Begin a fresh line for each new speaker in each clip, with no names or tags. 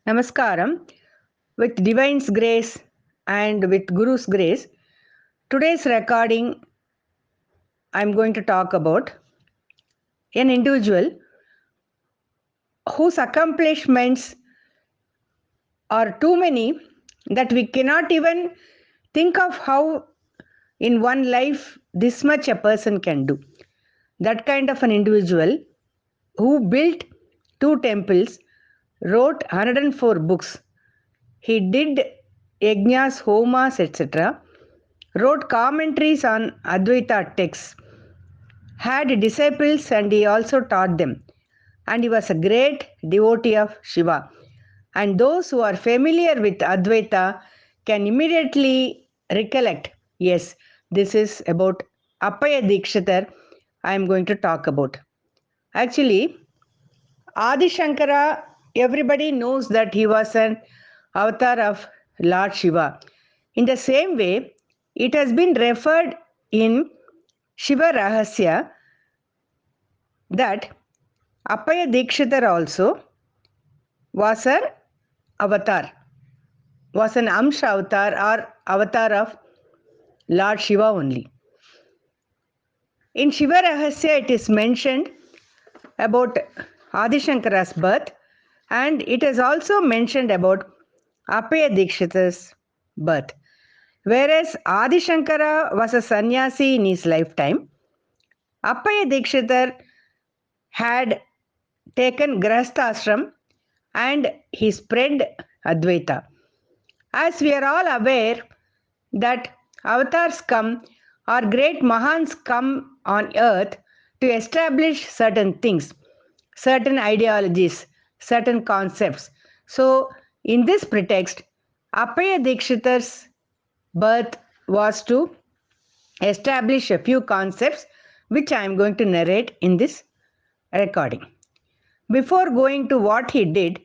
Namaskaram. With Divine's grace and with Guru's grace, today's recording I'm going to talk about an individual whose accomplishments are too many that we cannot even think of how in one life this much a person can do. That kind of an individual who built two temples, wrote 104 books. He did yajnas, homas, etc. Wrote commentaries on Advaita texts, had disciples and he also taught them. And he was a great devotee of Shiva. And those who are familiar with Advaita can immediately recollect, yes, this is about Appayya Dikshitar I am going to talk about. Actually, Adi Shankara, everybody knows that he was an avatar of Lord Shiva. In the same way, it has been referred in Shiva Rahasya that Appayya Dikshitar also was an avatar, was an Amsha avatar or avatar of Lord Shiva only. In Shiva Rahasya, it is mentioned about Adi Shankara's birth, and it is also mentioned about Appayya Dikshitar's birth. Whereas Adi Shankara was a sannyasi in his lifetime, Appayya Dikshitar had taken Grahastha ashram and he spread Advaita. As we are all aware that avatars come or great Mahans come on earth to establish certain things, certain ideologies, certain concepts. So, in this pretext, Appayya Dikshitar's birth was to establish a few concepts which I am going to narrate in this recording. Before going to what he did,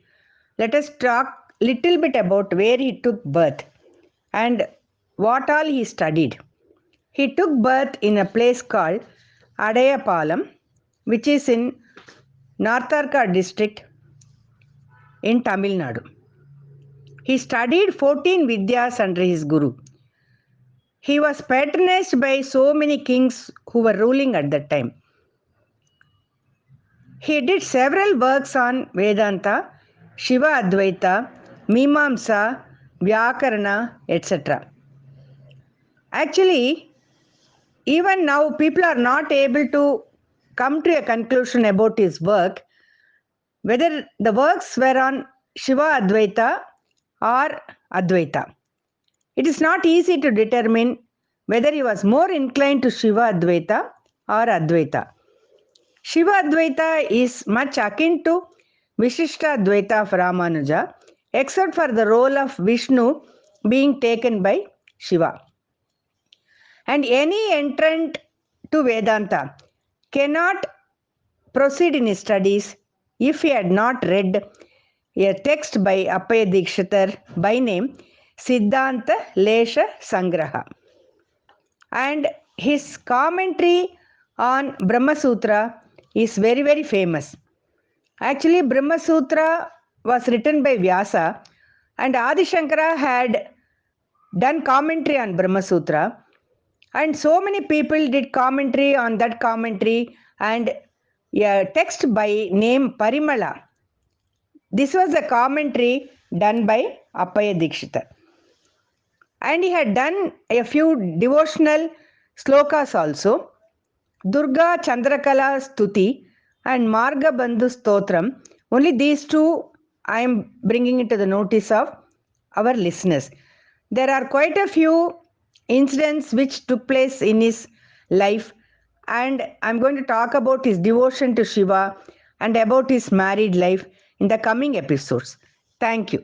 let us talk little bit about where he took birth and what all he studied. He took birth in a place called Adayapalam, which is in Northarka district in Tamil Nadu. He studied 14 Vidyas under his guru. He was patronized by so many kings who were ruling at that time. He did several works on Vedanta, Shiva Advaita, Mimamsa, Vyakarana, etc. Actually, even now people are not able to come to a conclusion about his work, whether the works were on Shiva Advaita or Advaita. It is not easy to determine whether he was more inclined to Shiva Advaita or Advaita. Shiva Advaita is much akin to Vishishta Advaita of Ramanuja, except for the role of Vishnu being taken by Shiva. And any entrant to Vedanta cannot proceed in his studies if he had not read a text by Appayya Dikshitar by name Siddhanta Lesha Sangraha. And his commentary on Brahma Sutra is very, very famous. Actually, Brahma Sutra was written by Vyasa, and Adi Shankara had done commentary on Brahma Sutra, and so many people did commentary on that commentary, and a text by name Parimala. This was a commentary done by Appayya Dikshitar. And he had done a few devotional slokas also. Durga Chandrakala Stuti and Marga Bandhu Stotram. Only these two I am bringing into the notice of our listeners. There are quite a few incidents which took place in his life, and I am going to talk about his devotion to Shiva and about his married life in the coming episodes. Thank you.